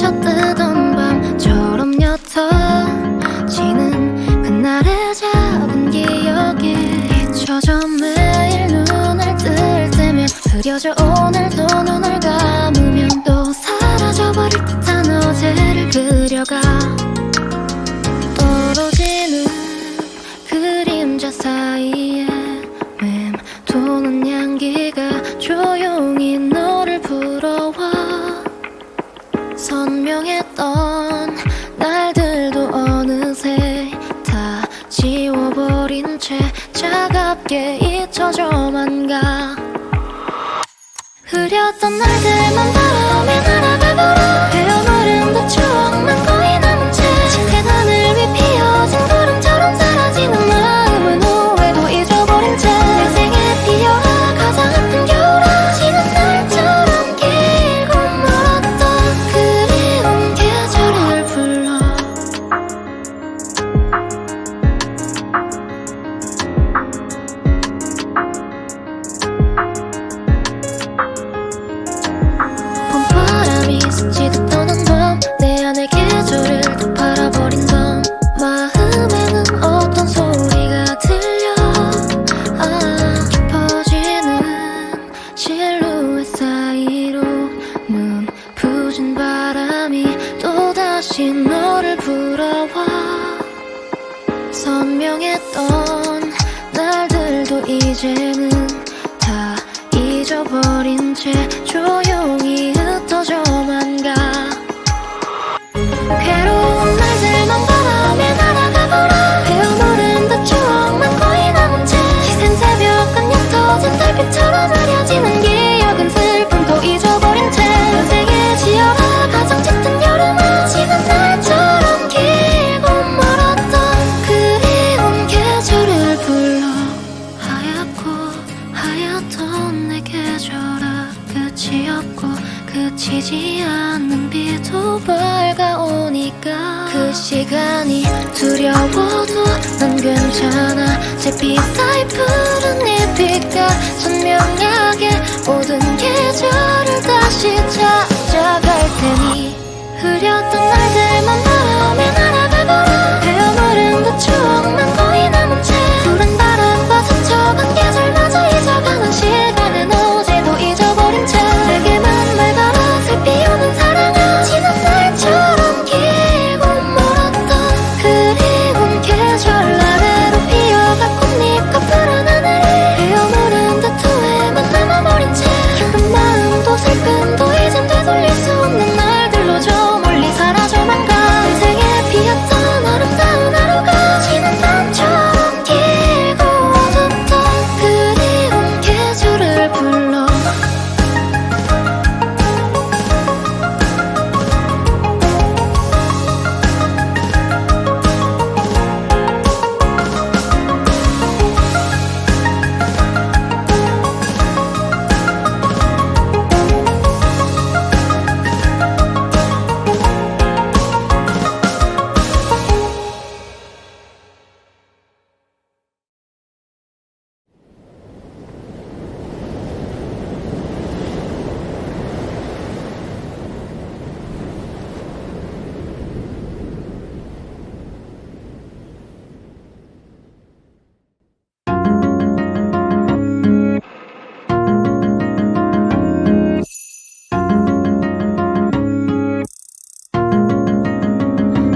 스쳐뜨던 밤처럼 옅어지는 그날의 작은 기억이 잊혀져 매일 눈을 뜰 때면 흐려져 오늘도 눈을 감으면 또 사라져버릴 듯한 어제를 그려가 떨어지는 그림자 사이에 맴도는 향기가 조용히 너를 불러와 선명했던 날들도 어느새 다 지워버린 채 차갑게 잊혀져만 가 흐렸던 날들만 바람에 날아가버려 헤어버린 그 추억만 거의 남은 채 짙은 하늘 위 피어진 구름처럼 사라지는 마음은 후회도 잊어버린 채 내 생에 피어라 가장 아픈 겨울아 지는 날처럼 길고 멀었던 그리운 계절을 불러 봄바람이 스치듯 도는 밤 내 안의 계절을 또 바라버린 밤 마음에는 어떤 소리가 들려 깊어지는 실루엣 사이로 눈 부신 바람이 또다시 너를 불어와 선명했던 날들도 이제는 다 잊어버린 채 조용히 흩어져만 가 괴로운 날들만 바람에 날아가버려 헤어모른 그 추억만 거의 남은 채 시센 새벽은 옅어진 달빛처럼 흐려지는 기억은 슬픔도 잊어버린 채 인생에 지어라 가장 짙은 여름아 지는 날처럼 길고 멀었던 그리운 계절을 불러 하얗고 하얗던 내 계절아 끝이 없고 그치지 않는 비도 밝아오니까 그 시간이 두려워도 난 괜찮아 잿빛 사이 푸른 잎빛과 선명하게 모든 계절을 다시 찾아갈 테니 흐렸던 날들만 바람에 날아가버려 헤어버린 그 추억만 거의 남은 채 푸른 바람과 스쳐간 계절마저 잊어가는 시간은 어제도 잊어버린 채 내게만 말걸어 슬피 오는 사랑아 지난 날처럼 길고 멀었던 그리운 계절 아래로 피어갈 꽃잎과 푸른 하늘이 헤어무른 듯 후회만 남아버린 채 기쁜 마음도 슬픔도 이젠 되돌릴 수 없는 날들로 저 멀리 사라져만 가 인생에 피었던 아름다운 하루가 지난 밤처럼 길고 어둡던 그리운 계절을 불러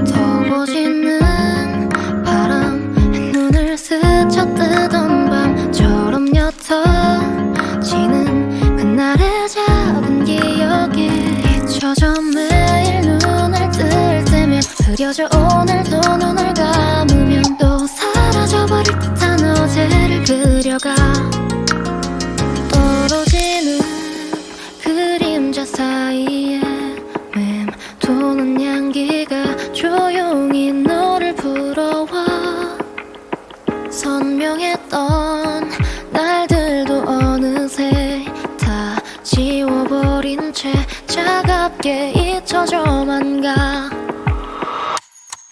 더워지는 바람에 눈을 스쳐뜨던 밤처럼 옅어지는 그날의 작은 기억이 잊혀져 매일 눈을 뜰 때면 흐려져 오늘도 눈을 감으면 또 사라져버릴 듯한 어제를 그려가 떨어지는 그림자 사이에 맴도는 향기가 조용히 너를 불어와 선명했던 날들도 어느새 다 지워버린 채 차갑게 잊혀져만 가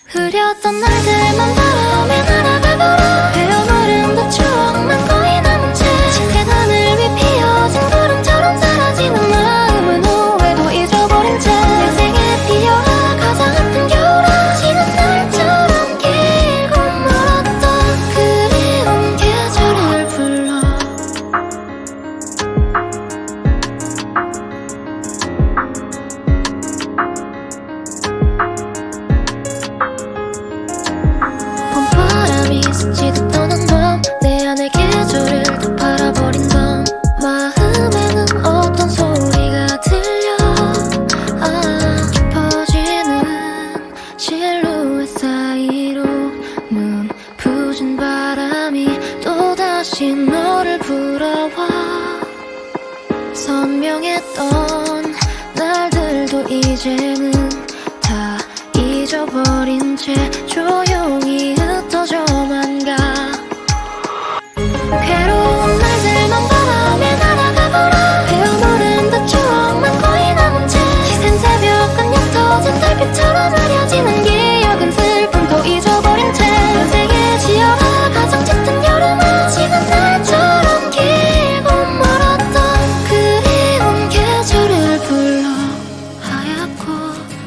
흐렸던 날들만 바람에 날아가버려 헤어버린 그 추억만 거의 남은 채 짙은 하늘 위 피어진 구름처럼 사라지는 마음은 후회도 잊어버린 채 내 생에 피어 채 조용히 흩어져만 가. 괴로운 날들만 바라며 날아가거라. 헤어모른 듯 추억만 거의 남은 채 시샘 새벽은 옅어진 달빛처럼 흐려지는 기억은 슬픔도 잊어버린 채 인생에 지어라 가장 짙은 여름은 지난 날처럼 길고 멀었던 그리운 계절을 불러. 하얗고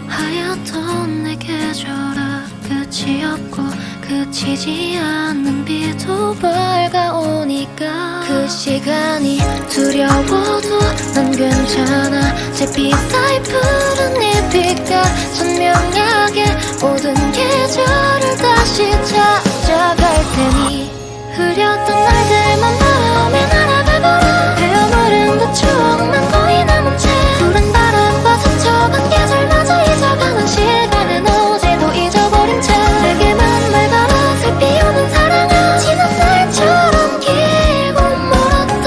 하얗던 내 계절아, 끝이 없고 그치지 않는 비도 밝아오니까 그 시간이 두려워도 난 괜찮아. 잿빛 사이 푸른 잎빛과 선명하게 모든 계절을 다시 찾아갈 테니 흐렸던 날들만 바라며 날아가거라. 헤어모른 듯 추억만 거의 남은 채 푸른 바람과 스쳐간 계절마저 잊어가는 시간은 어제도 잊어버린 채 내게만 말거라. 슬피 오는 사랑아, 지난 날처럼 길고 멀었던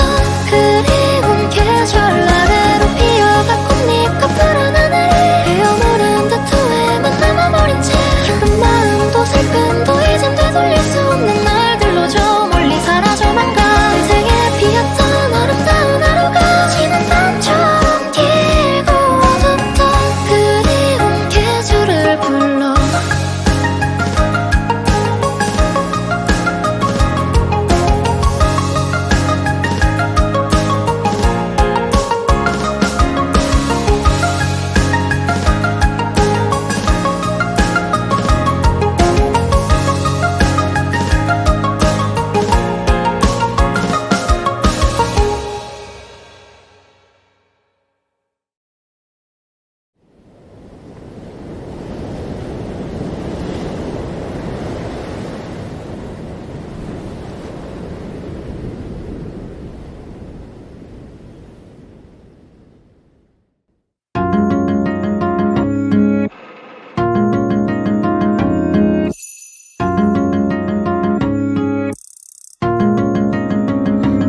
그리운 계절 아래로 피어갈 꽃잎과 푸른 하늘이 헤어모른 듯 후회만 남아버린 채 기쁜 마음도 슬픔도 이젠 되돌릴 수 없는 날들로 저 멀리 사라져만 가. 인생에 피었던 아름다운 하루가 지난 밤처럼 길고 어둡던 그리운 계절을 불러.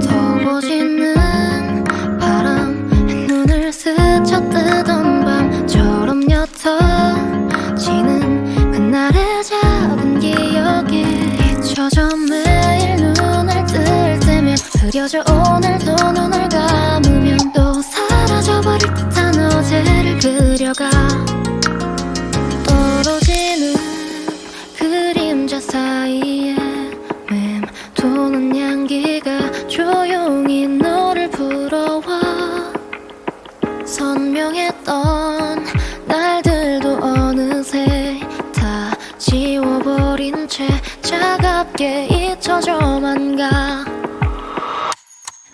더워지는 바람에 눈을 스쳐뜨던 밤처럼 옅어지는 그날의 작은 기억이 잊혀져 매일 눈을 뜰 때면 흐려져. 오늘도 눈을 감으면 또 사라져버릴 듯한 어제를 그려가. 떨어지는 그림자 사이에 맴도는 향기가 조용히 너를 불러와. 선명했던 날들도 어느새 다 지워버린 채 차갑게 잊혀져만 가.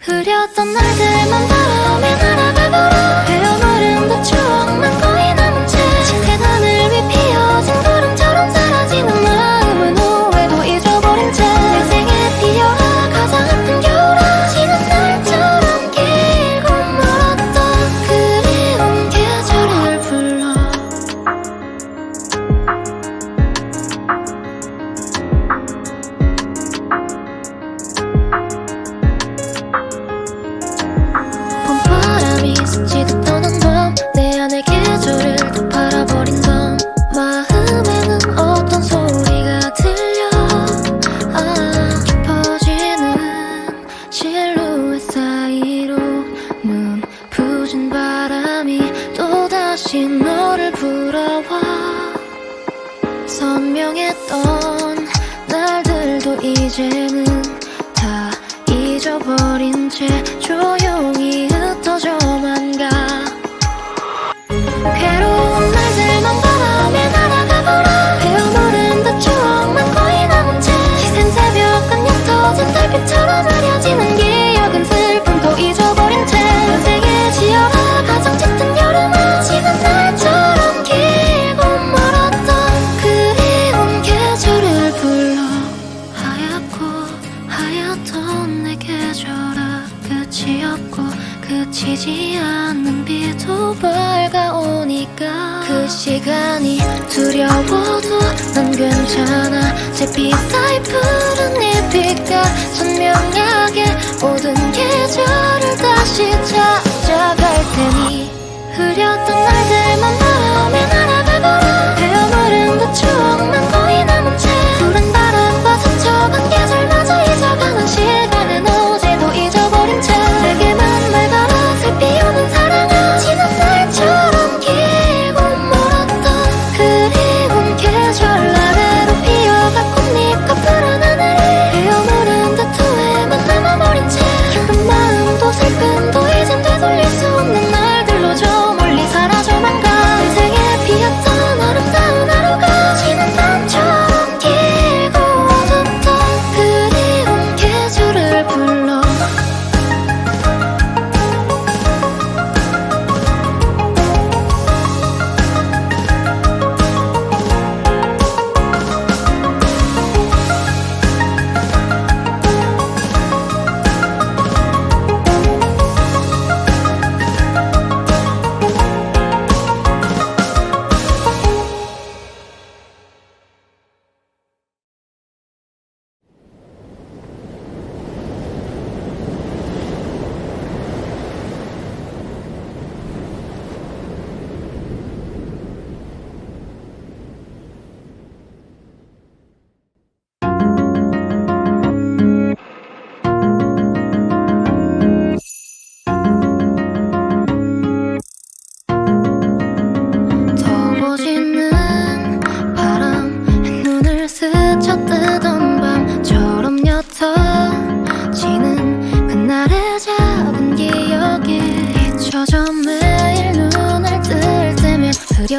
흐렸던 날들만 바라며 날아가거라. 헤어모른 듯 추억만 거의 남은 채 짙은 하늘 위 피어진 구름처럼 사라지는 마음은 후회도 잊어버린 채 인생에 피어라 가장 아픈 겨울아, 지난 날처럼 길고 멀었던 그리운 계절을 불러. 봄바람이 스치듯 떠난 밤, 내 안의 계절을 또 바라버린 밤. 마음에는 어떤 소리가 들려. 깊어지는 실루엣 사이로 눈부신 바람이 또다시 너를 불어와. 선명했던 날들도 이제는 다 잊어버린 채 조용히 흩어져만 가. 괴로운 날들만 바라며 날아가거라. 헤어모른 듯 추억만 거의 남은 채 시샘 새벽은 옅어진 달빛처럼 흐려지는 기억은 슬픔도 잊어버린 채 인생에 지어라 가장 짙은 여름은 지난 날처럼 길고 멀었던 그리운 계절을 불러. 하얗고 하얗던 내 계절아, 끝이 없고 그치지 않는 비도 밝아오니까 그 시간이 두려워도 난 괜찮아. 잿빛 사이 푸른 잎빛과 선명하게 모든 계절을 다시 찾아갈 테니 흐렸던 날들만 바라며 날아가거라. 헤어모른 듯 추억만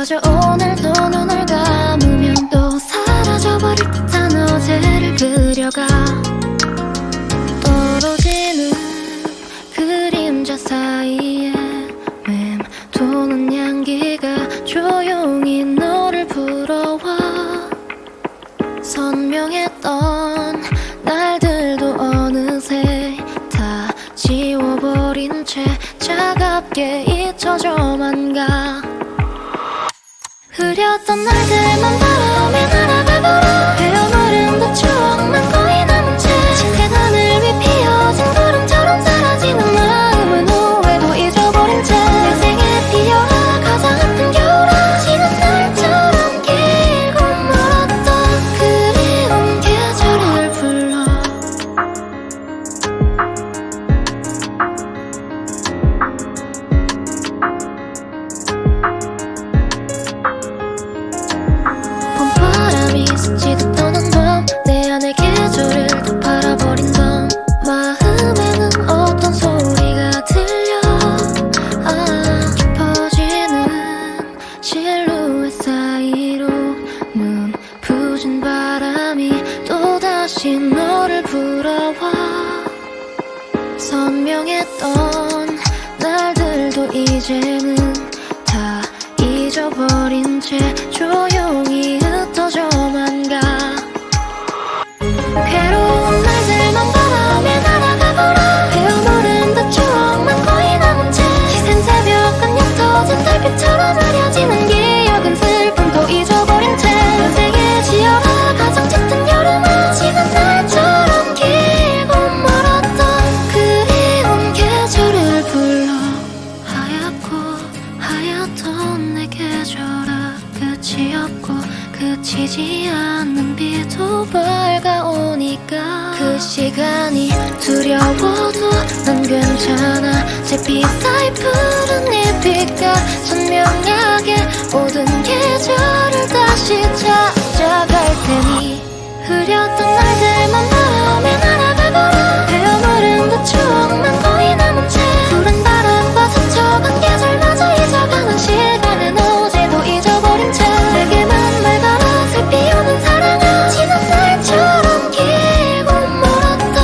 흐려져 오늘도 눈을 감으면 또 사라져버릴 듯한 어제를 그려가 떨어지는 그림자 사이에 맴도는 향기가 조용히 너를 불러와 선명했던 날들도 어느새 다 지워버린 채 차갑게 잊혀져만 가 흐렸던 날들만 바람에 날아가버려 헤어버린 그 추억만 거의 남은 채 계단을 위 피어진 구름처럼 사라지는 마음은 후회도 잊어버린 채 내 생에 피어라 가장 아픈 겨울아 지는 날처럼 길고 멀었던 그리운 계절을 불러 봄바람이 스치듯 떠난 밤 내 안의 계절을 다 팔아버린 밤 마음에는 어떤 소리가 들려 깊어지는 실루엣 사이로 눈 부신 바람이 또다시 너를 불어와 선명했던 날들도 이제는 다 잊어버린 채 조용히 흩어져만 가 괴로운 날들만 바람에 날아가버려 헤어모른 그 추억만 거의 남은 채 시샘 새벽은 옅어진 달빛처럼 흐려지는 기억은 슬픔도 잊어버린 채 인생에 지어라 가장 짙은 여름아 지는 날처럼 길고 멀었던 그리운 계절을 불러 하얗고 하얗던 내 계절아 끝이 없고 그치지 않는 비도 밝아오니까 그 시간이 두려워도 난 괜찮아 잿빛 사이 푸른 잎빛과 선명하게 모든 계절을 다시 찾아갈 테니 흐렸던 날들만 바람에 날아가버려 헤어버린 그 추억만 거의 남은 채 푸른 바람과 스쳐간 계절마저 잊어가는 시간은 어제도 잊어버린 채 내게만 말가라 슬피 오는 사랑아 지난 날처럼 길고 멀었던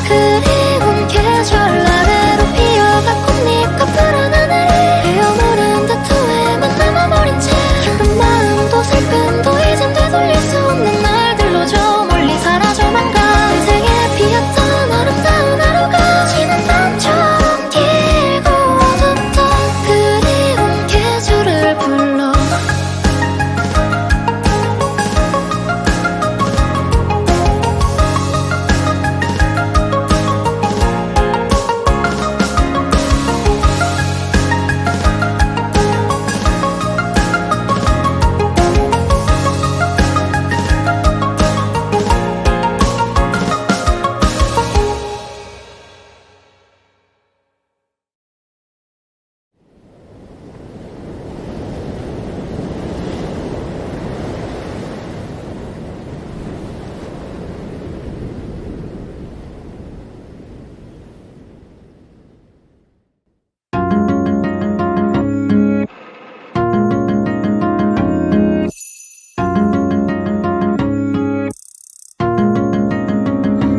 그리운 계절 아래로 피어갈 꽃잎과 푸른 하늘이 헤어무른 듯 후회만 남아버린 채 기쁜 마음도 슬픔도 이젠 되돌릴 수 없는 날들로 저 멀리 사라져만 가 인생에 피었던 아름다운 하루가 지난 밤처럼 길고 어둡던 그리운 계절을 불러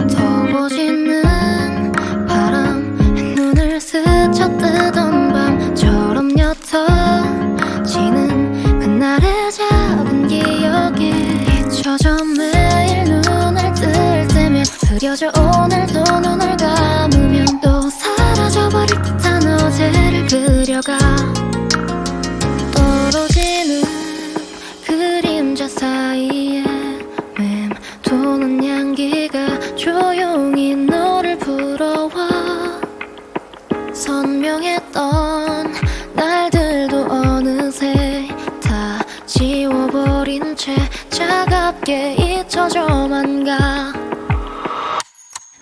더워지는 바람에 눈을 스쳐뜨던 밤처럼 옅어지는 그날의 작은 기억이 잊혀져 매일 눈을 뜰 때면 흐려져 오늘도 눈을 감으면 또 사라져버릴 듯한 어제를 그려가 떨어지는 그림자 사이에 맴도는 향기가 조용히 너를 불어와 선명했던 날들도 어느새 다 지워버린 채 차갑게 잊혀져만 가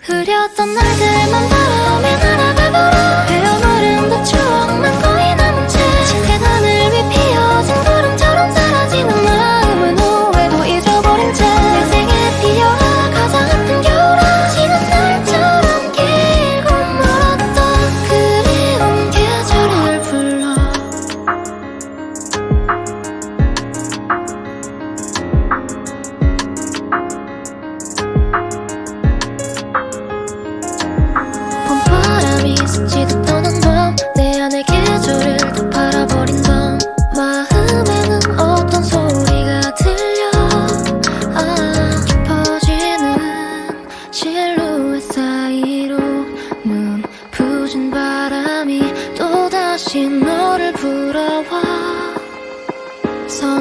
흐렸던 날들만 바람에 날아가버려 헤어버린 그 추억만 거의 남은 채 계단을 위 피어진 구름처럼 사라지는 마음은 후회도 잊어버린 채 내 생에 피어라 가장 아픈 겨울아 지는 날처럼 길고 멀었던 그리운 계절을 불러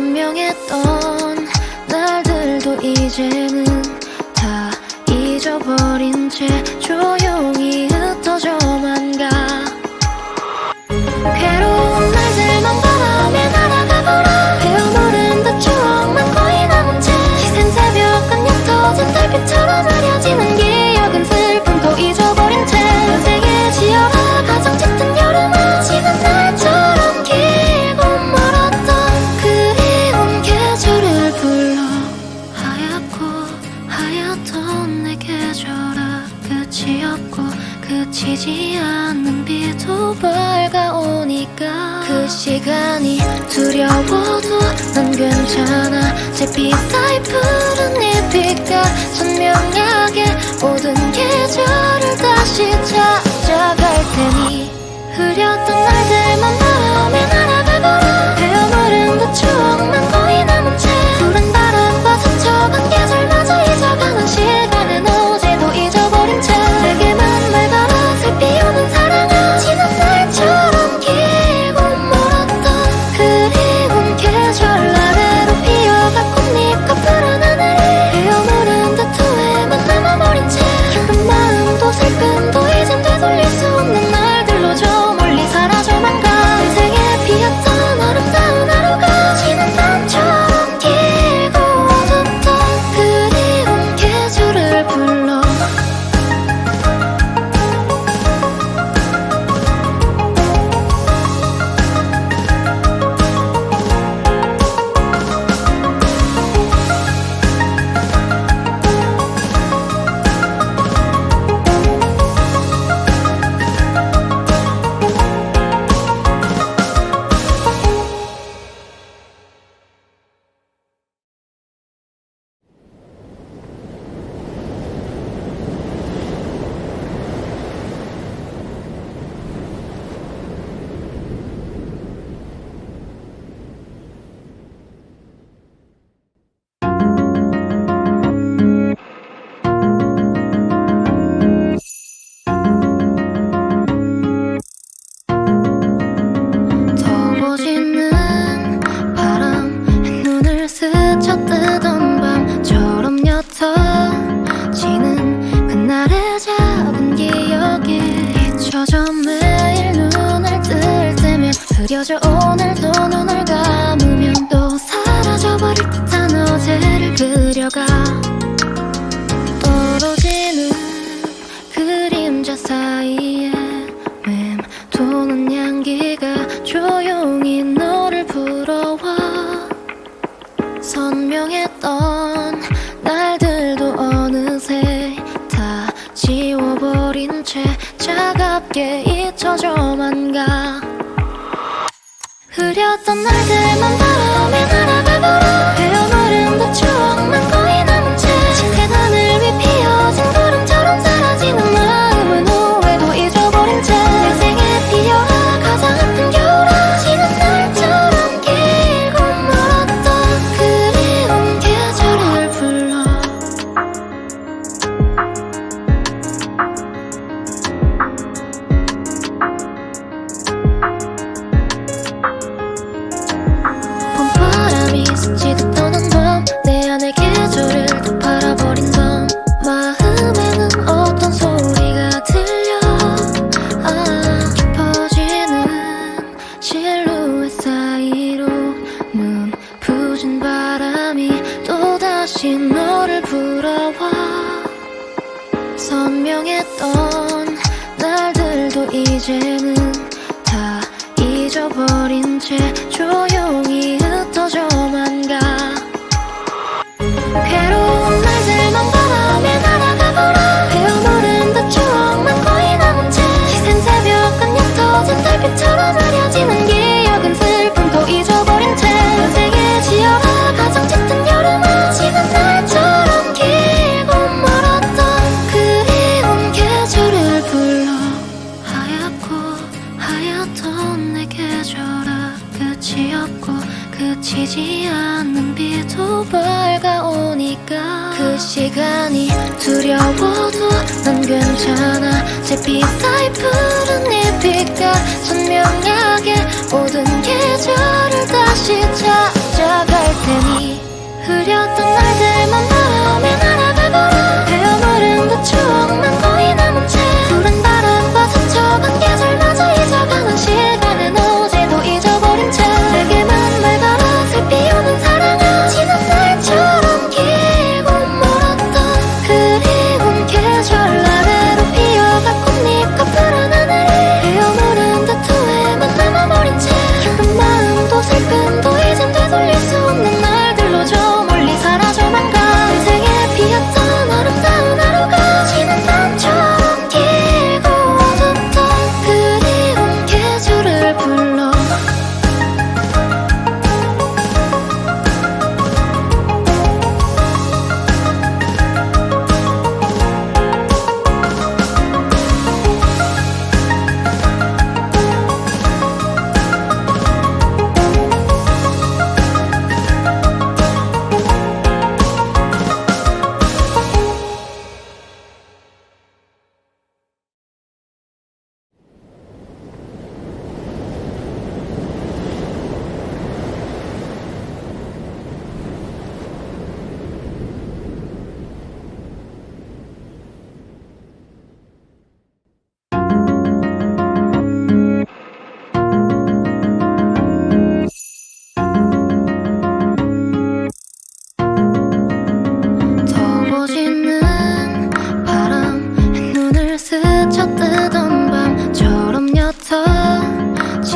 선명했던 날들도 이제는 다 잊어버린 채 조용히 흩어져만 가. 괴로운 날들만 바라며 날아가거라. 헤어모른 듯 추억만 거의 남은 채 시샘 새벽 간 옅어진 달빛처럼 흐려지는 기억은 슬픔도 잊어버린 채 인생에 지어라 가장 짙은 여름은 지난 날처럼 길고 멀었던 그리운 계절을 불러. 하얗고 하얗던 내 계절아, 끝이 없고 그치지 않는 비도 밝아오니까 그 시간이 두려워도 난 괜찮아. 잿빛 사이 푸른 잎빛과 선명하게 모든 계절을 다시 찾아갈 테니 흐렸던 날들만 바라며 날아가거라. 헤어모른 듯 추억만 거의 남은 채 푸른 바람과 스쳐간 계절마저 잊어가는 시간은 어제도 잊어버린 채 내게만 말거라. 슬피 오는 사랑아, 지난 날처럼 길고 멀었던 그리운 계절 아래로 피어갈 꽃잎과 푸른 하늘이 헤어모른 듯 후회만 남아버린 채 기쁜 마음도 슬픔도 이젠 되돌릴 수 없는 날들로 저 멀리 사라져만 가. 인생에 피었던 아름다운 하루가 지난 밤처럼 길고 어둡던 그리운 계절을 불러. 더워지는 바람에 눈을 스쳐뜨던 밤처럼 옅어지는 그날의 작은 기억이 잊혀져 매일 눈을 뜰 때면 흐려져. 오늘도 눈을 감으면 또 사라져버릴 듯한 어제를 그려가. 떨어지는 그림자 사이에 맴도는 향기가 조용히 너를 불러와. 선명했던 날들도 어느새 다 지워버린 채 차갑게 잊혀져만 가. 흐렸던 날들만 바라며 날아가거라. 헤어모른 듯 추억만 거의 남은 채 짙은 하늘 위 피어진 구름처럼 사라지는 마음은 후회도 잊어버린 채 인생에 피어라 가장 아픈 겨울아, 지난 날처럼 길고 멀었던 그리운 계절을 불러. 봄바람이 스치듯 떠난 밤, 내 안의 계절을 또 바라버린 밤. 마음에는 어떤 소리가 들려. 깊어지는 실루엣 사이로 눈부신 바람이 또다시 너를 불어와. 선명했던 날들도 이제는 다 잊어버린 채 조용히 흩어져만 가. 괴로운 날들만 바라며 날아가거라. 헤어모른 듯 추억만 거의 남은 채 시샘 새벽 간 옅어진 달빛처럼 흐려지는 기억은 슬픔도 잊어버린 채 인생에 지어라 가장 짙은 여름은 지난 날처럼 길고 멀었던 그리운 계절을 불러. 하얗고 하얗던 내 계절아, 끝이 없고 그치지 않는 비도 밝아오니까 그 시간이 두려워도 난 괜찮아. 잿빛 사이 푸른 잎빛과 선명하게 모든 계절을 다시 찾아 찾아갈 테니 흐렸던 날들만 바람에 날아가거라 헤어무른 그 추억만 거의 남은 채 푸른 바람과 스쳐간 계절마저 잊어가는 시간엔 어제도 잊어버린 채 내게만 말걸어 슬피 오는 사랑아 지난 날처럼 길고 멀었던 그리운 계절 아래로 피어갈 꽃잎과 푸른 하늘이 헤어무른 듯 후회만 남아버린 채 기쁜 마음도 슬픔도 이젠 되돌릴 수 없는 날들로 저 멀리 사라져만 가 인생에 피었던 아름다운 하루가 지난 밤처럼 길고 어둡던 그리운 계절을 불러 더워지는 바람에 눈을 스쳐뜨던 밤처럼 옅어지는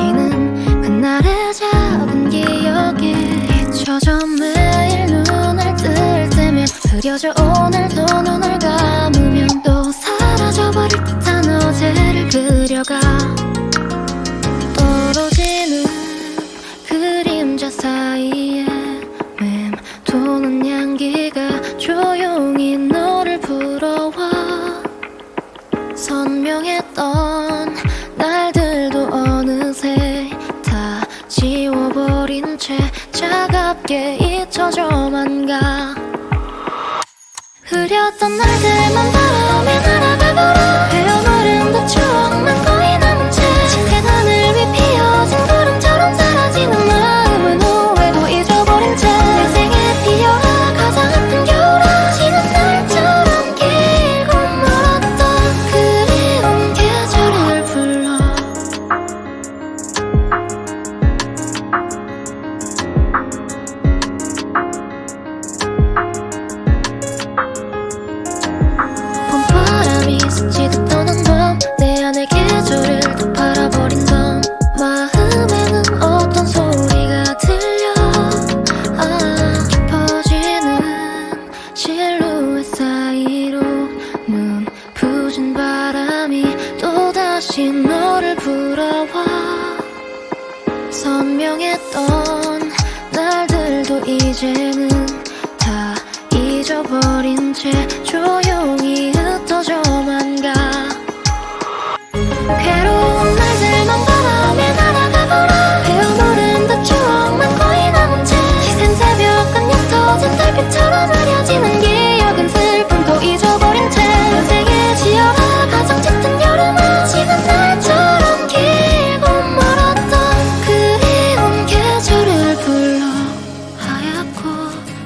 그날의 작은 기억이 잊혀져 매일 눈을 뜰 때면 흐려져 오늘도 눈을 감으면 또 사라져버릴 듯한 어제를 그려가 떨어지는 그림자 사이에 맴도는 향기가 조용히 너를 불러와 선명했던 날들도 어느새 다 지워버린 채 차갑게 잊혀져만 가 흐렸던 날들만 바람에 날아가거라 헤어무른 그 추억만 거의 남은 채 짙은 하늘 위 피어진 구름처럼 사라지는 마음은 후회도 잊어버린 채 내 생에 피어라 가장 아픈 겨울아 지난 날처럼 길고 멀었던 그리운 계절을 불러 봄바람이 스치듯 떠난 밤 내 안의 계절을 또 바라버린 밤 마음에는 어떤 소리가 들려 깊어지는 실루엣 사이로 눈부신 바람이 또다시 너를 불어와 선명했던 날들도 이제는 다 잊어버린 채 조용히 흩어져만 가 괴로운 날들만 바람에 날아가거라 헤어무른 듯 추억만 거의 남은 채 시샘 새벽은 옅어진 달빛처럼 흐려지는 기억은 슬픔도 잊어버린 채 인생에 지어라 가장 짙은 여름아 지난 날처럼 길고 멀었던 그리운 계절을 불러 하얗고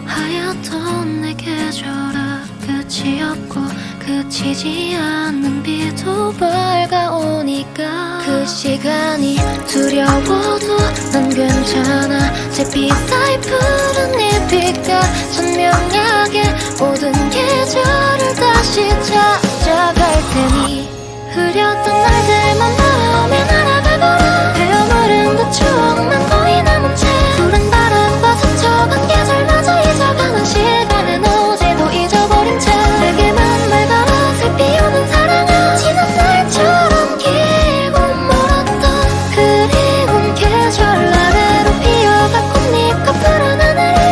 하얗던 내 계절아 끝이 없고 그치지 않는 비도 밝아오니까 그 시간이 두려워도 난 괜찮아 잿빛 사이 푸른 잎빛과 선명하게 모든 계절을 다시 찾아갈 테니 흐렸던 날들만 바람에 날아가거라 헤어무른 그 추억만 거의 남은 채 푸른 바람과 스쳐간 계절마저 잊어가는 시간엔 어제도 잊어버린 채 내게만 말걸어 슬피 오는 사랑아 지난 날처럼 길고 멀었던 그리운 계절 아래로 피어갈 꽃잎과 푸른 하늘이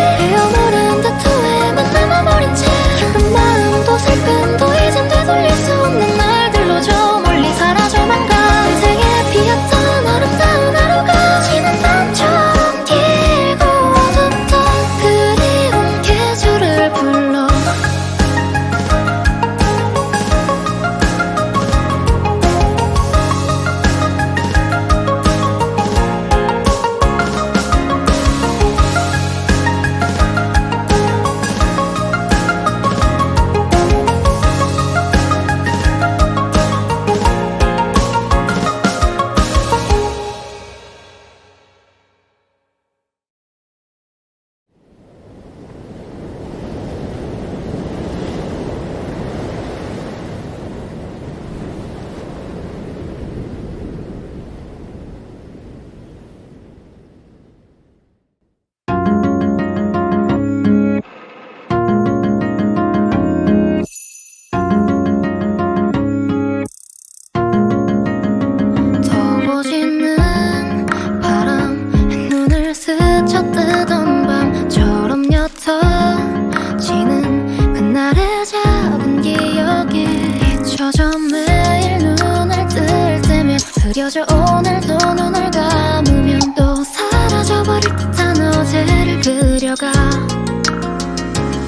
흐려져 오늘도 눈을 감으면 또 사라져버릴 듯한 어제를 그려가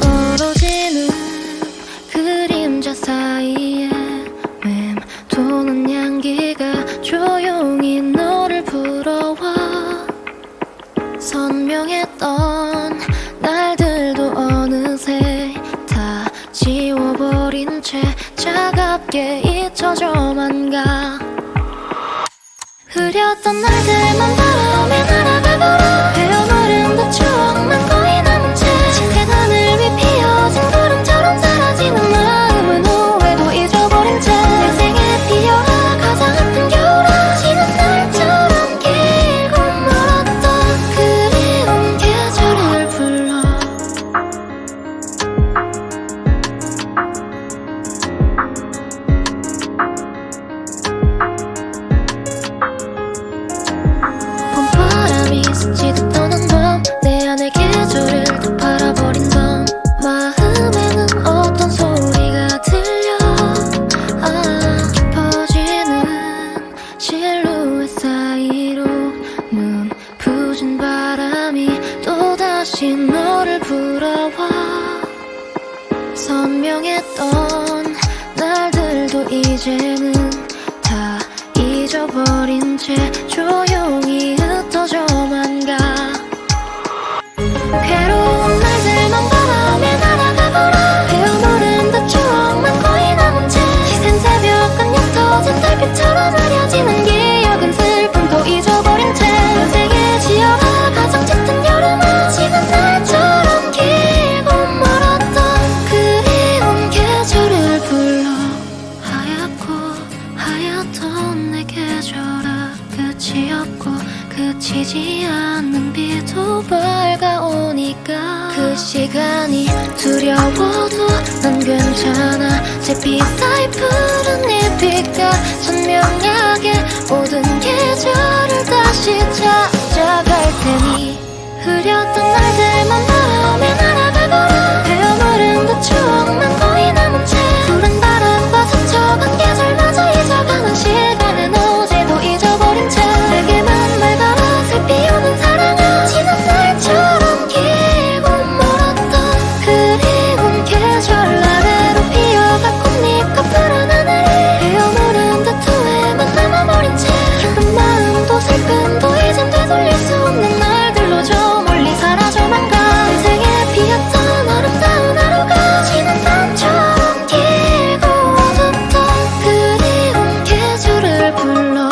떨어지는 그림자 사이에 맴도는 향기가 조용히 너를 불러와 선명했던 날들도 어느새 다 지워버린 채 차갑게 잊혀져만 가 흐렸던 날들만 바람에 날아가버려 헤어버린 그 추억만 거의 남은 채 짙게 하늘 위 피어진 구름처럼 사라지는 마음은 후회도 잊어버린 채 내 생에 피어라 가장 아픈 겨울아 지는 날처럼 길고 멀었던 그리운 계절을 불러 봄바람이 스치듯 떠난 밤 내 안의 계절을 다 팔아버린 밤 마음에는 어떤 소리가 들려 깊어지는 실루엣 사이로 눈 부신 바람이 또다시 너를 불어와 선명했던 날들도 이제는 다 잊어버린 채 조용히 흩어져만 가 괴로운 날들만 바람에 날아가버려 헤어모른 그 추억만 거의 남은 채 시샘 새벽은 옅어진 달빛처럼 흐려지는 기억은 슬픔도 잊어버린 채 인생에 지어라 가장 짙은 여름아 지는 날처럼 길고 멀었던 그리운 계절을 불러 하얗고 하얗던 내 계절아 끝이 없고 그치지 않는 비도 밝아오니까 그 시간이 두려워도 난 괜찮아 잿빛 사이 푸른 잎빛과 선명하게 모든 계절을 다시 찾아갈 테니 흐렸던 날들만 바람에 날아가버려 헤어버린 그 추억만 거의 남은 채 푸른 바람과 스쳐간 계절마저 잊어가는 시간은 어제도 잊어버린 채 내게만 말걸어 슬피 오는 사랑아 지난 날처럼 길고 멀었던 그리운 계절 아래로 피어갈 꽃잎과 푸른 하늘이 헤어모른 듯 후회만 남아버린 채 기쁜 마음도 슬픔도 이젠 되돌릴 수 없는 날들로 저 멀리 사라져만 가 인생에 피었던 아름다운 하루가 지난 밤처럼 길고 어둡던 그리운 계절을 불러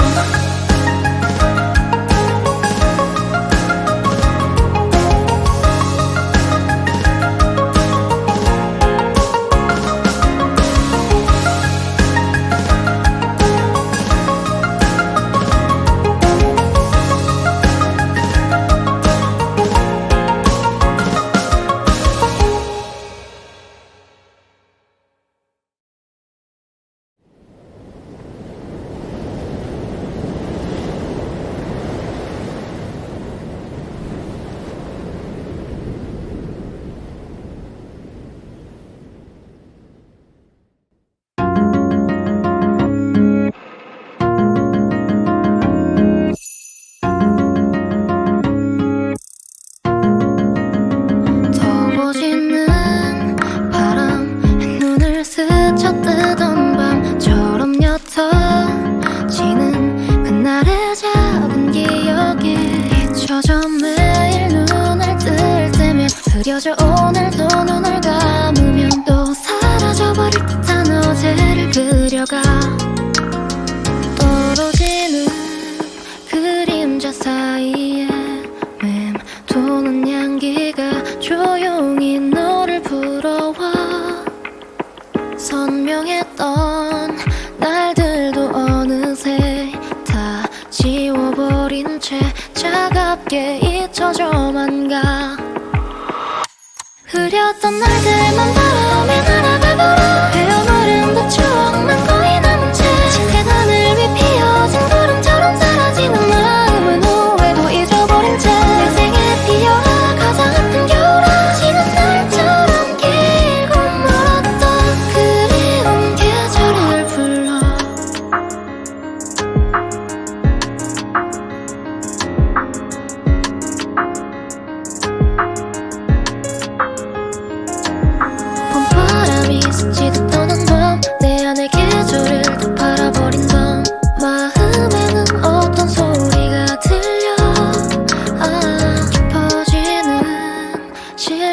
더워지는 바람에 눈을 스쳐뜨던 밤처럼 옅어지는 그날의 작은 기억이 잊혀져 매일 눈을 뜰 때면 흐려져 오늘도 눈을 감으면 또 사라져버릴 듯한 어제를 그려가 떨어지는 그림자 사이에 맴도는 향기가 조용히 너를 불어와 선명했던 날들도 어느새 다 지워버린 채 차갑게 잊혀져만 가 흐렸던 날들만 바람에 날아가버려 헤어버린 그 추억만 거의 남은 채 짙게 하늘 위 피어진 구름처럼 사라지는 마음은 후회도 잊어버린 채 내 생에 피어라 가장 아픈 겨울아 지는 날처럼 길고 멀었던 그리운 계절을 불러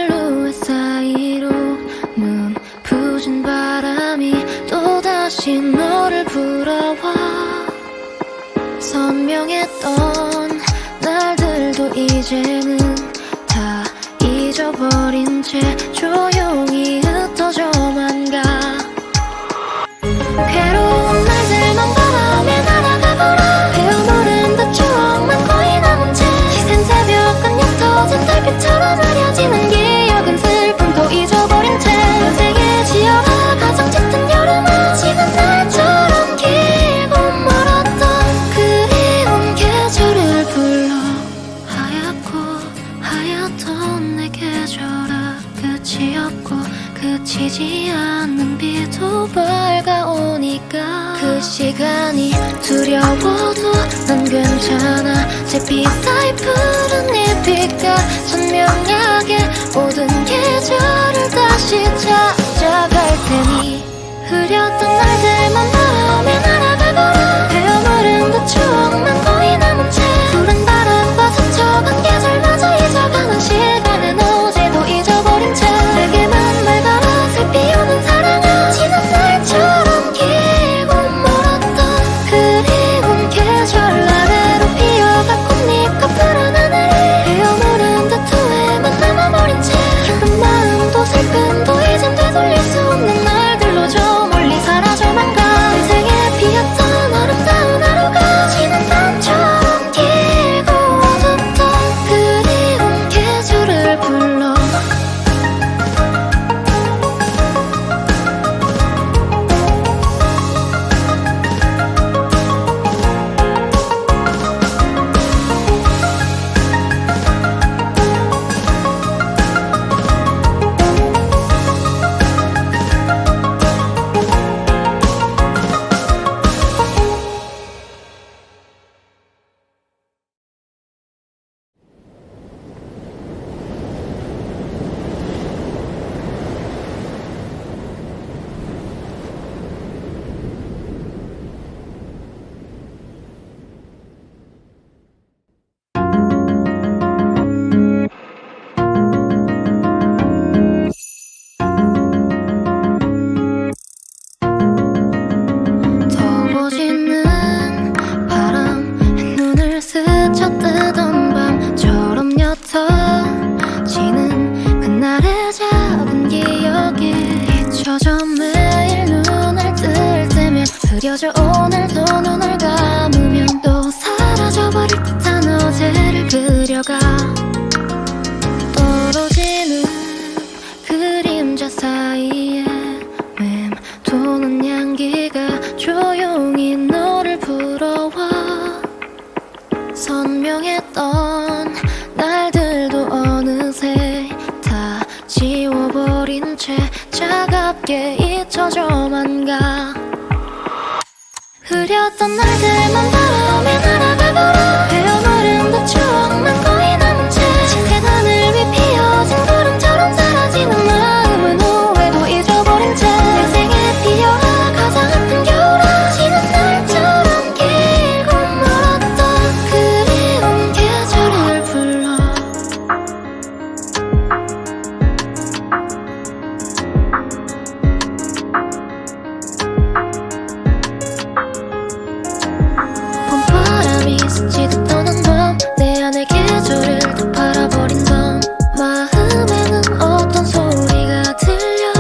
실루엣 사이로 눈부신 바람이 또다시 너를 불어와. 선명했던 날들도 이제는 다 잊어버린 채 조용히 흩어져만 가. 괴로운 날들만 바람에 날아가버려. 헤어모른 듯 추억만 거의 남은 채 시샘 새벽은 옅어진 달빛처럼 흐려지는 기억은 슬픔도 잊어버린 채 인생에 지어라 가장 짙은 여름은 지난 날처럼 길고 멀었던 그리운 계절을 불러. 하얗고 하얗던 내 계절아 끝이 없고 그치지 않는 비도 밝아오니까 그 시간이 두려워도 난 괜찮아. 잿빛 사이 푸른 잎빛과 선명하게 모든 계절을 다시 찾아갈 테니 흐렸던 날들만 바람에 날아가버려. 헤어모른 듯 추억만 거의 남은 채 푸른 바람과 스쳐간 계절마저 잊어가는 시간은 어제도 잊어버린 채 내게만 맑아라 슬피 오는 사랑아. 지난 날처럼 길고 멀었던 그리운 계절 아래로 피어갈 꽃잎과 푸른 하늘이 헤어모른 듯 후회만 남아버린 채 기쁜 마음도 슬픔도 이젠 되돌릴 수 없는 날들로 저 멀리 사라져만 가. 인생에 피었던 아름다운 하루가 지난 밤처럼 길고 어둡던 그리운 계절을 불러. 더워지는 바람에 눈을 스쳐뜨던 밤처럼 옅어지는 그날의 작은 기억이 잊혀져 매일 눈을 뜰 때면 흐려져. 오늘도 눈을 감으면 또 사라져버릴 듯한 어제를 그려가. 떨어지는 그림자 사이에 맴도는 향기가 조용히 너를 불어와. 선명했던 날들도 어느새 다 지워버린 채 차갑게 잊혀져만 가. 흐렸던 날들만 바람에 날아가버려. 헤어모른 듯 추억만 거의 남은 채 짙은 하늘 위 피어진 구름처럼 사라지는 마음은 후회도 잊어버린 채 인생에 피어라 가장 아픈 겨울아. 지난 날처럼 길고 멀었던 그리운 계절을 불러. 봄바람이 스치듯 떠난 밤 내 안의 계절을 또 바라버린 밤 마음에는 어떤 소리가 들려.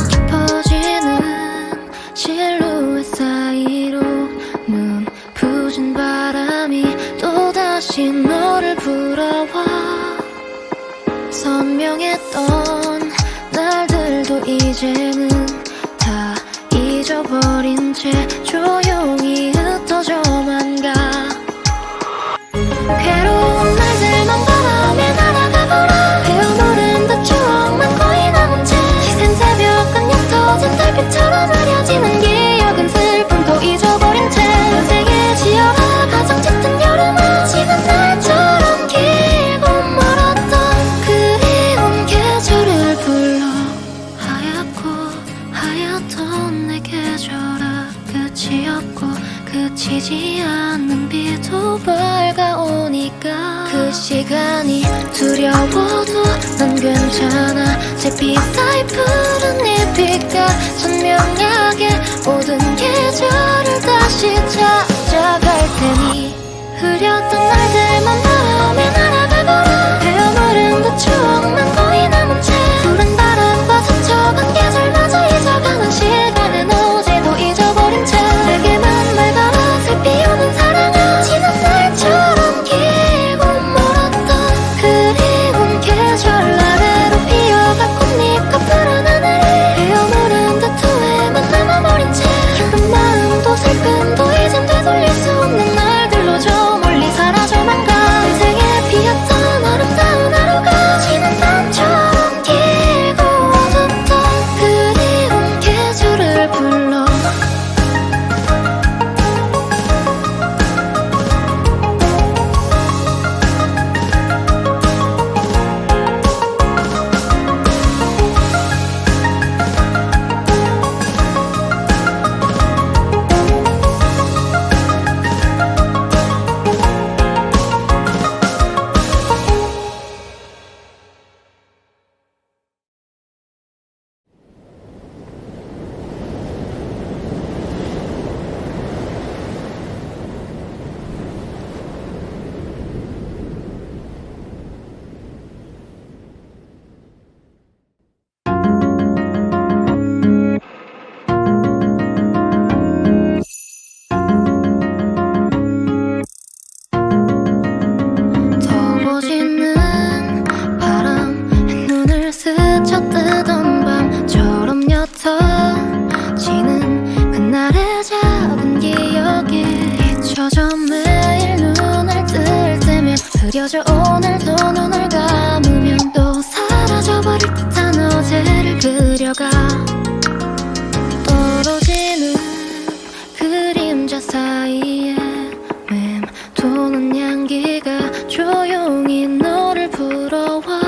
깊어지는 실루엣 사이로 눈부신 바람이 또다시 너를 불어와. 선명했던 날들도 이제는 다 잊어버린 채 조용히 흩어져만 가. 괴로운 날들만 바람에 날아가버려. 헤어모른 듯 추억만 거의 남은 채 시샘 새벽은 옅어진 달빛처럼 흐려지는 기억은 슬픔도 잊어버린 채 인생에 지어라 가장 짙은 여름은 지난 날처럼 길고 멀었던 그리운 계절을 불러. 하얗고 하얗던 내 계절아 끝이 없고 그치지 않는 비도 밝아오니까 그 시간이 두려워도 괜찮아 잿빛사이 푸른 잎빛과 선명하게 모든 계절을 다시 찾아갈 테니 흐렸던 날들만 바람에 날아가거라 헤어무른 그 추억만 거의 남은 채 푸른 바람과 스쳐간 계절마저 잊어가는 시간엔 어제도 잊어버린 채 내게만 맑아라 슬피 오는 사랑아 지난 날처럼 길고 멀었던 그리운 계절 아래로 피어갈 꽃잎과 푸른 하늘이 헤어무른 듯 후회만 남아버린 채 기쁜 마음도 슬픔도 이젠 되돌릴 수 없는 날들로 저 멀리 사라져만 가 인생에 피었던 아름다운 하루가 지난 밤처럼 길고 어둡던 그리운 계절을 불러 더워지는 바람에 눈을 스쳐뜨던 밤처럼 옅어지는 그날의 작은 기억이 잊혀져 매일 눈을 뜰 때면 흐려져 오늘도 눈을 감으면 또 사라져버릴 듯한 어제를 그려가 떨어지는 그림자 사이에 맴도는 향기가 조용히 너를 불러와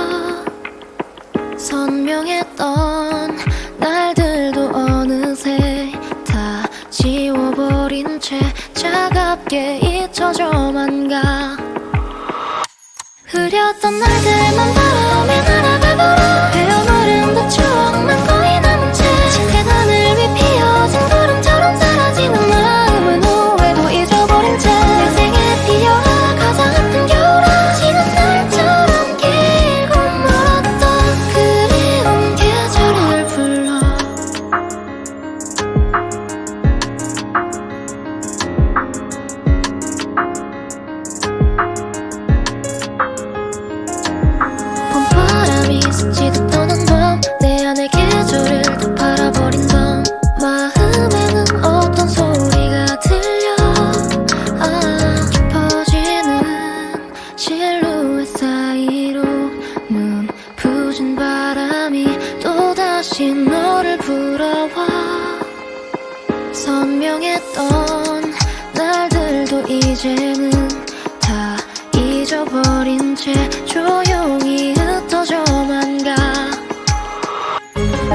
선명했던 날들도 어느새 다 지워버린 채 차갑게 잊혀져만 가 흐렸던 날들만 바람에 날아가거라 헤어무른 그 추억만 거의 남은 채 짙은 하늘 위 피어진 구름처럼 사라지는 마음은 후회도 잊어버린 채 인생에 피어라 가장 아픈 겨울아 지난 날처럼 길고 멀었던 그리운 계절을 불러 봄바람이 스치듯 떠난 밤 내 안의 계절을 또 바라버린 밤 마음에는 어떤 소리가 들려 깊어지는 실루엣 사이로 눈 부신 바람이 또다시 너를 불어와 선명했던 날들도 이제는 다 잊어버린 채 조용히 흩어져만 가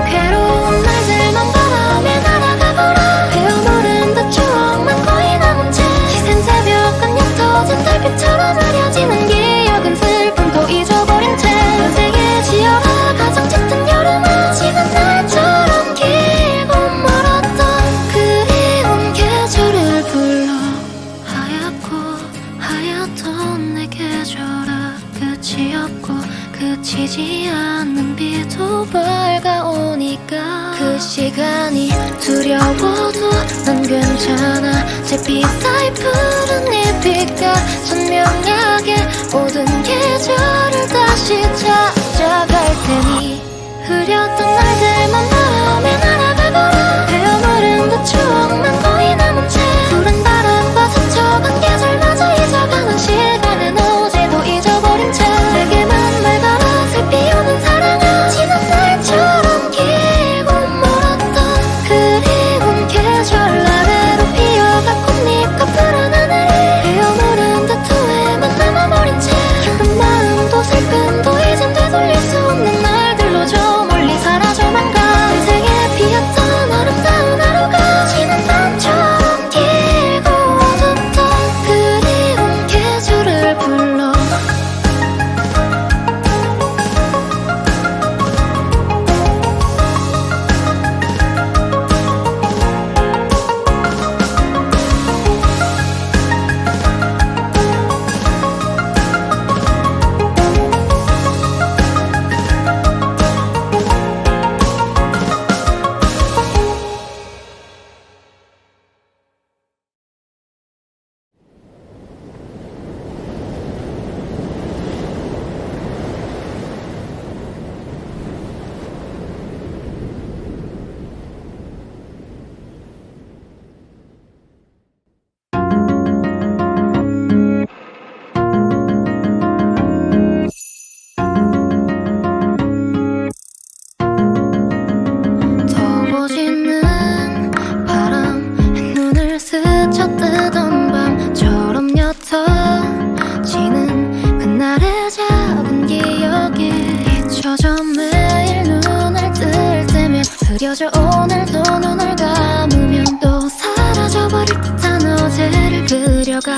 괴로운 날들만 바람에 날아가거라 헤어무른 듯 추억만 거의 남은 채 시샘 새벽간 옅어진 달빛처럼 흐려지는 기억은 슬픔도 잊어버린 채 인생에 지어라 가장 짙은 여름아 지난 날처럼 길고 멀었던 그리운 계절을 불러 하얗고 하얗던 내 계절아 끝이 없고 그치지 않는 비도 밝아오니까 그 시간이 두려워도 난 괜찮아 잿빛사이 푸른 잎빛과 선명하게 모든 계절을 다시 찾아갈 테니 흐렸던 날들만 바람에 날아가거라 헤어무른 그 추억만 거의 남은 채 푸른 바람과 스쳐간 계절마저 잊어가는 시간엔 어제도 잊어버린 채 내게만 맑아라 슬피 오는 사랑아 지난 날처럼 길고 멀었던 그리운 계절 아래로 피어갈 꽃잎과 푸른 하늘이 헤어무른 듯 후회만 남아버린 채 기쁜 마음도 슬픔도 이젠 되돌릴 수 없는 잊혀져 매일 눈을 뜰 때면 흐려져 오늘도 눈을 감으면 또 사라져버릴 듯한 어제를 그려가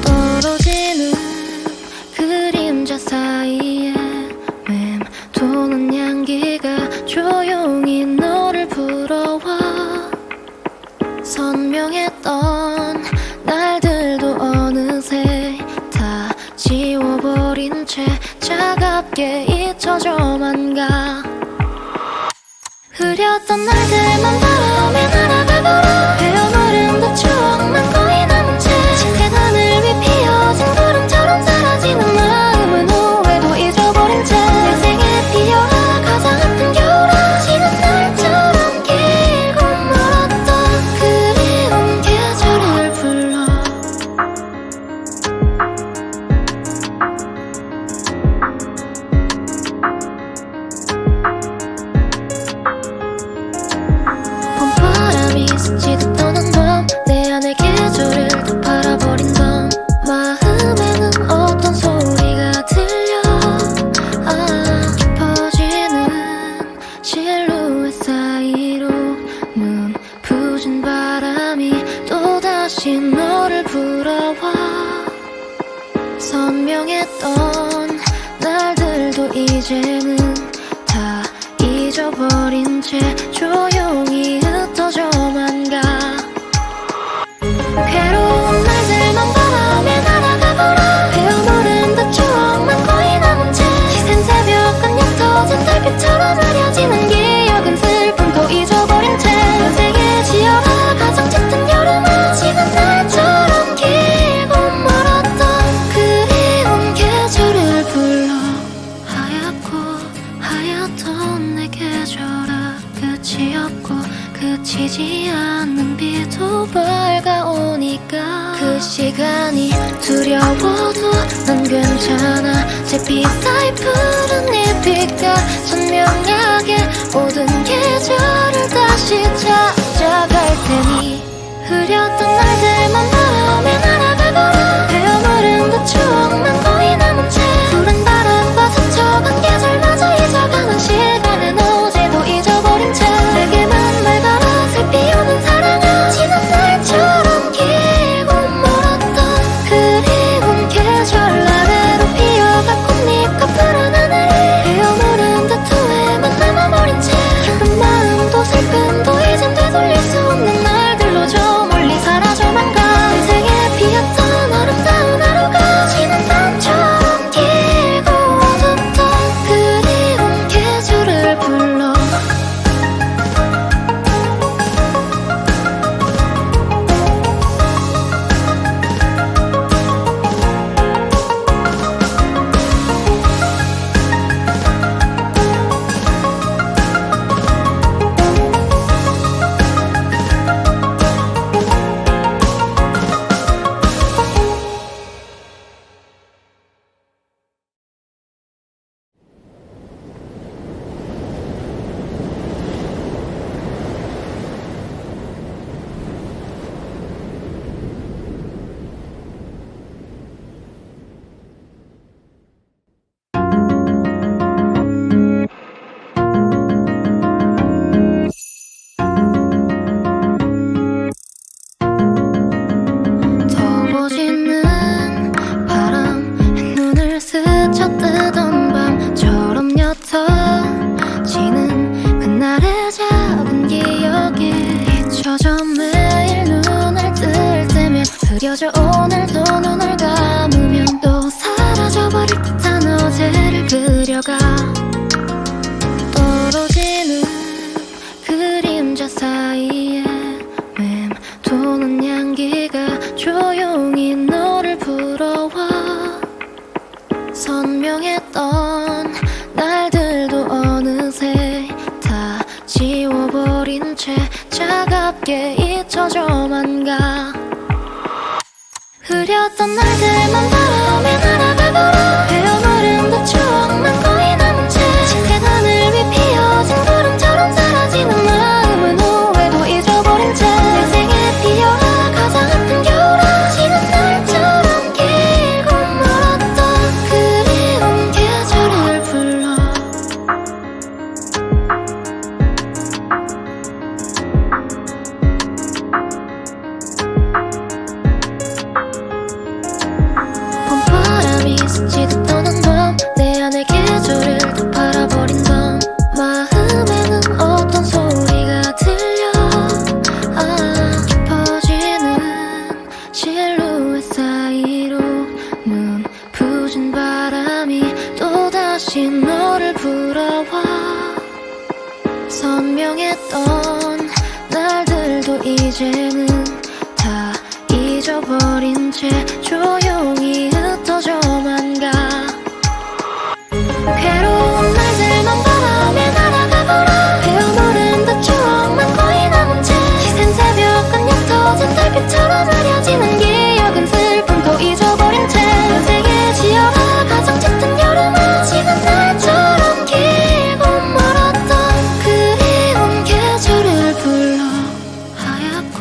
떨어지는 그림자 사이에 맴도는 향기가 조용히 너를 불러와 선명했던 날들도 어느새 다 지워버린 채 차갑게 잊혀져만 가 흐렸던 날들만 바람에 날아가버려 헤어버린 그 추억만 거의 남은 채 짙은 하늘 위 피어진 구름처럼 사라지는 마음은 후회도 잊어버린 채 내 생에 피어라 가장 아픈 겨울아 지는 날처럼 길고 멀었던 그리운 계절을 불러 봄바람이 스치듯 떠난 밤 내 안의 계절을 또 바라버린 밤 마음에는 어떤 소리가 들려 깊어지는 실루엣 사이로 눈부신 바람이 또다시 너를 불어와 선명했던 날들도 이제는 다 잊어버린 채 조용히 흩어져만 가 괴로운 날들만 바람에 날아가버려 헤어모른 그 추억만 거의 남은 채 시샘 새벽은 옅어진 달빛처럼 흐려지는 기억은 슬픔도 잊어버린 채 인생에 지어라 가장 짙은 여름아 지는 날처럼 길고 멀었던 그리운 계절을 불러 하얗고 하얗던 내 계절아 끝이 없고 그치지 않는 비도 밝아오니까 그 시간이 두려워도 난 괜찮아 잿빛 사이 푸른 잎빛과 선명하게 모든 계절을 다시 찾아갈 테니 흐렸던 날들만 바람에 날아가버려 헤어버린 그 추억만 거의 남은 채 푸른 바람과 스쳐간 계절마저 잊어가는 시간은 어제도 잊어버린 채 내게만 말걸어 슬피 오는 사랑아 지난 날처럼 길고 멀었던 그리운 계절 아래로 피어갈 꽃잎과 푸른 하늘이 헤어무른 듯 후회만 남아버린 채 기쁜 마음도 슬픔도 이젠 되돌릴 수 없는 날들로 저 멀리 사라져만 가 인생에 피었던 아름다운 하루가 지난 밤처럼 길고 어둡던 그리운 계절을 불러 더워지는 바람에 눈을 스쳐뜨던 밤처럼 옅어지는 그날의 작은 기억이 잊혀져 매일 눈을 뜰 때면 흐려져 오늘도 눈을 감으면 또 사라져버릴 듯한 어제를 그려가 떨어지는 그림자 사이에 맴도는 향기가 조용히 너를 불어와 선명했던 날들도 어느새 다 지워버린 채 차갑게 잊혀져만 가 흐렸던 날들만 바람에 날아가버려 헤어버린 그 추억만 거의 남은 채 짙은 하늘 위 피어진 구름처럼 사라지는 마음은 후회도 잊어버린 채 내 생에 피어라 가장 아픈 겨울아 지는 날처럼 길고 멀었던 그리운 계절을 불러 또 바라버린다. 마음에는 어떤 소리가 들려. 깊어지는 실루엣 사이로 눈부신 바람이 또다시 너를 불어와. 선명했던 날들도 이제는 다 잊어버린 채 조용히 흩어져만 가. 괴로운 날들만 바람에 날아가버려. 헤어모른 듯 추억만 거의 남은 채 시샘 새벽은 옅어진 달빛처럼 흐려지는 기억은 슬픔도 잊어버린 채 인생에 지어라 가장 짙은 여름은 지난 날처럼 길고 멀었던 그리운 계절을 불러. 하얗고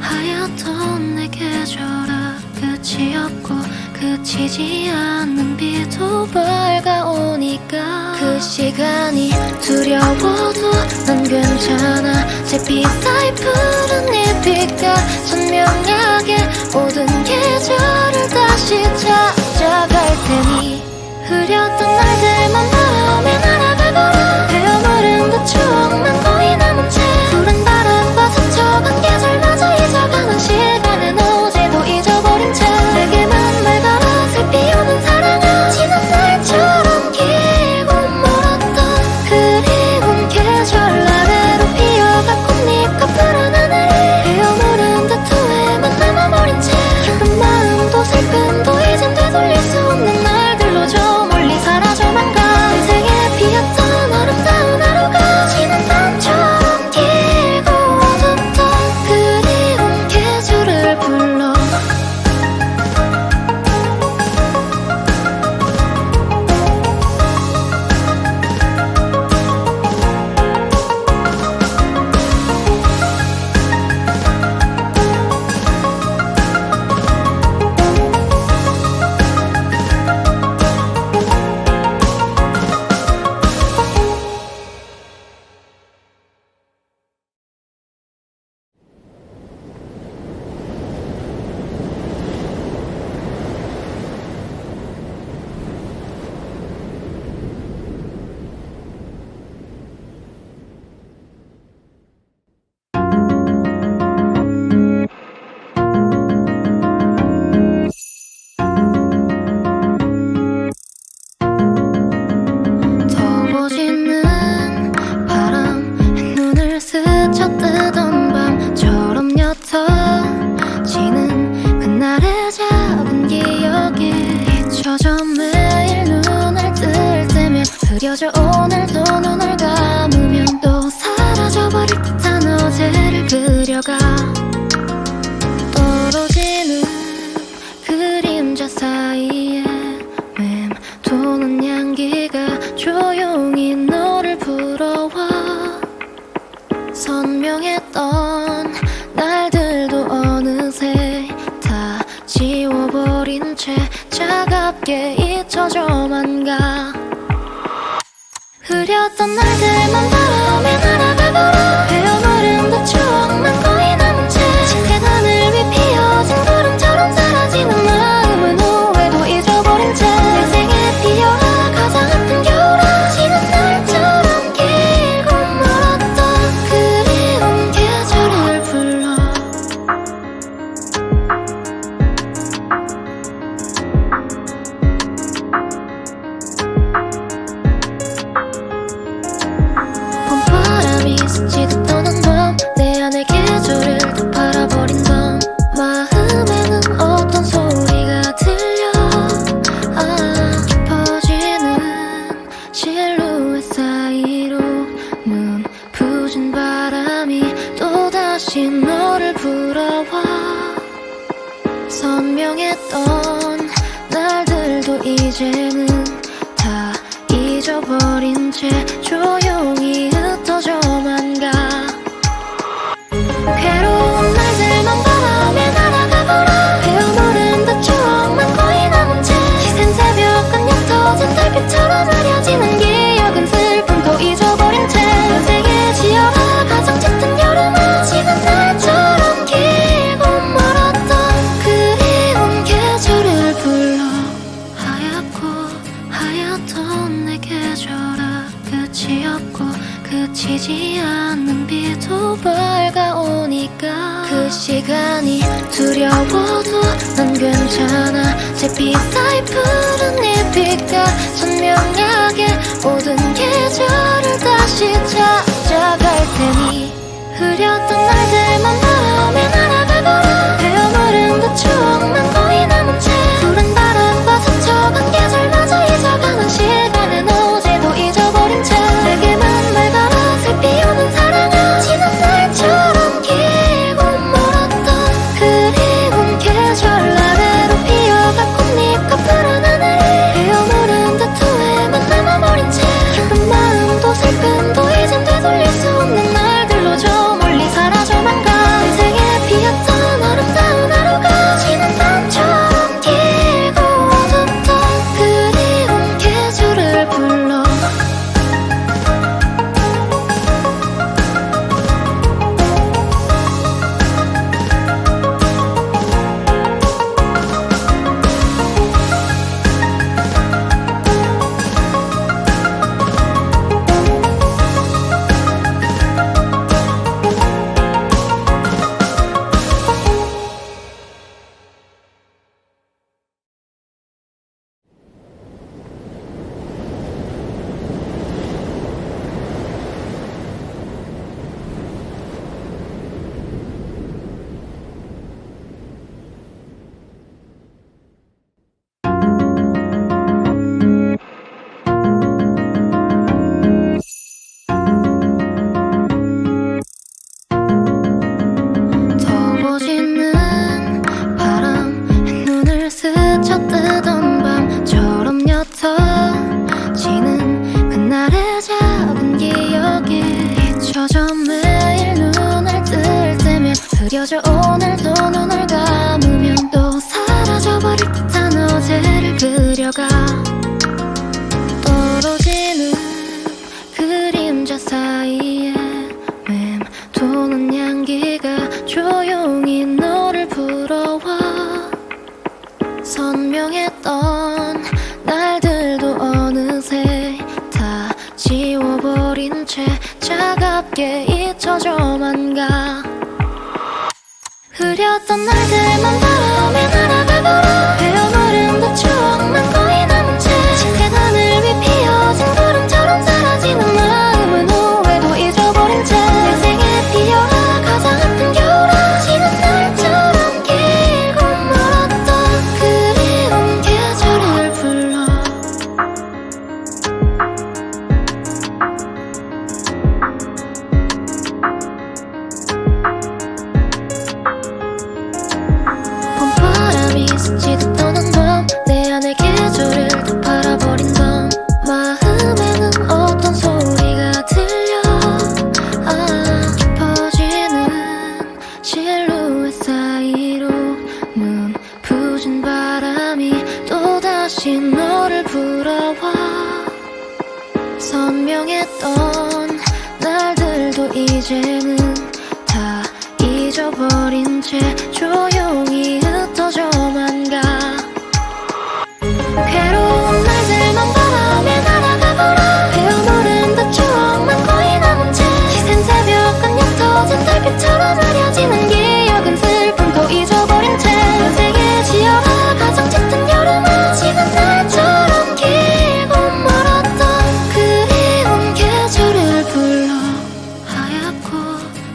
하얗던 내 계절아, 끝이 없고 그치지 않는 비도 밝아오니까 그 시간이 두려워도 난 괜찮아. 잿빛 사이 푸른 잎빛과 선명하게 모든 계절을 다시 찾아갈 테니 흐렸던 날들만 바람에 날아가버려. 헤어모른 듯 추억만 거의 남은 채 푸른 바람과 스쳐간 계절마저 잊어가는 시간은 어제도 잊어버린 채 내게만 말걸어 슬피 오는 사랑아. 지난 날처럼 길고 멀었던 그리운 계절 아래로 피어갈 꽃잎과 푸른 하늘이 헤어모른 듯 후회만 남아버린 채 기쁜 마음도 슬픔도 이젠 되돌릴 수 없는 날들로 저 멀리 사라져만 가. 인생에 피었던 아름다운 하루가 지난 밤처럼 길고 어둡던 그리운 계절을 불러. 더워지는 바람에 눈을 스쳐뜨던 밤처럼 옅어지는 그날의 작은 기억이 잊혀져 매일 눈을 뜰 때면 흐려져. 오늘도 눈을 감으면 또 사라져버릴 듯한 어제를 그려가. 떨어지는 그림자 사이에 맴도는 향기가 조용히 너를 불어와. 선명했던 날들도 어느새 다 지워버린 채 차갑게 잊혀져만 가. 흐렸던 날들만 바람에 날아가버려. 헤어모른 듯 추억만 거의 남은 채 짙은 하늘 위 피어진 구름처럼 사라지는 마음은 후회도 잊어버린 채 인생에 피어라 가장 아픈 겨울아. 지난 날처럼 길고 멀었던 그리운 계절을 불러. 봄바람이 스치듯 떠난 밤 내 안의 계절을 또 바라버린다. 마음에는 어떤 소리가 들려. 깊어지는 실루엣 사이로 눈부신 바람이 또다시 너를 불어와. 선명했던 날들도 이제는 다 잊어버린 채 조용히 흩어져만 가. 괴로운 날들만 바람에 날아가버려. 헤어모른 듯 추억만 거의 남은 채 시샘 새벽은 옅어진 달빛처럼 흐려지는 기억은 슬픔도 잊어버린 채 인생에 지어라 가장 짙은 여름은 지난 날처럼 길고 멀었던 그리운 계절을 불러. 하얗고 하얗던 내 계절 끝이 없고 그치지 않는 비도 밝아오니까 그 시간이 두려워도 난 괜찮아 잿빛 사이 푸른 잎빛과 선명하게 모든 계절을 다시 찾아갈 테니 흐렸던 날들만 바람에 날아가거라 헤어무른 그 추억만 거의 남은 채 푸른 바람과 스쳐간 계절마저 잊어가는 시간은 어제도 잊어버린 채 내게만 맑아라 슬피 오는 사랑아 지난 날처럼 길고 멀었던 그리운 계절 아래로 피어갈 꽃잎과 푸른 하늘이 헤어무른 듯 후회만 남아버린 채 기쁜 마음도 슬픔도 이젠 되돌릴 수 없는 날들로 저 멀리 사라져만 가 인생에 피었던 아름다운 하루가 지난 밤처럼 길고 어둡던 그리운 계절을 불러 더워지는 바람에 눈을 스쳐뜨던 밤처럼 옅어지는 그날의 작은 기억이 잊혀져 매일 눈을 뜰 때면 흐려져 오늘도 눈을 감으면 또 사라져버릴 듯한 어제를 그려가 떨어지는 그림자 사이에 맴도는 향기가 조용히 너를 불러와 선명했던 날들도 어느새 다 지워버린 채 차갑게 잊혀져만 가 흐렸던 날들만 바람에 날아가거라 헤어무른 그 추억만 거의 남은 채 짙은 하늘 위 피어진 구름처럼 사라지는 마음은 후회도 잊어버린 채 내 생에 피어라 가장 아픈 겨울아 지난 날처럼 길고 멀었던 그리운 계절을 불러 봄바람이 스치듯 떠난 밤 내 안의 계절을 또 바라버린 밤 마음에는 어떤 소리가 들려 깊어지는 실루엣 사이로 눈부신 바람이 또다시 너를 불어와 선명했던 날들도 이제는 다 잊어버린 채 조용히 흩어져만 가 괴로운 날들만 바람에 날아가거라 헤어무른 듯 추억만 거의 남은 채 시샘 새벽간 옅어진 달빛처럼 흐려지는 기억은 슬픔도 잊어버린 채 인생에 지어라 가장 짙은 여름아 지난 날처럼 길고 멀었던 그리운 계절을 불러 하얗고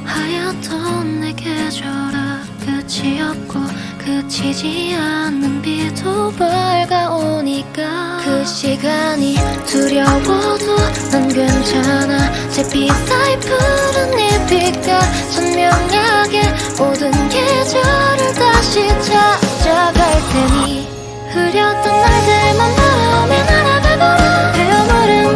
하얗던 내 계절아 끝이 없고 그치지 않는 비도 밝아오니까 그 시간이 두려워도 난 괜찮아 잿빛 사이 푸른 잎빛과 선명하게 모든 계절을 다시 찾아갈 테니 흐렸던 날들만 바람에 날아가거라 헤어무른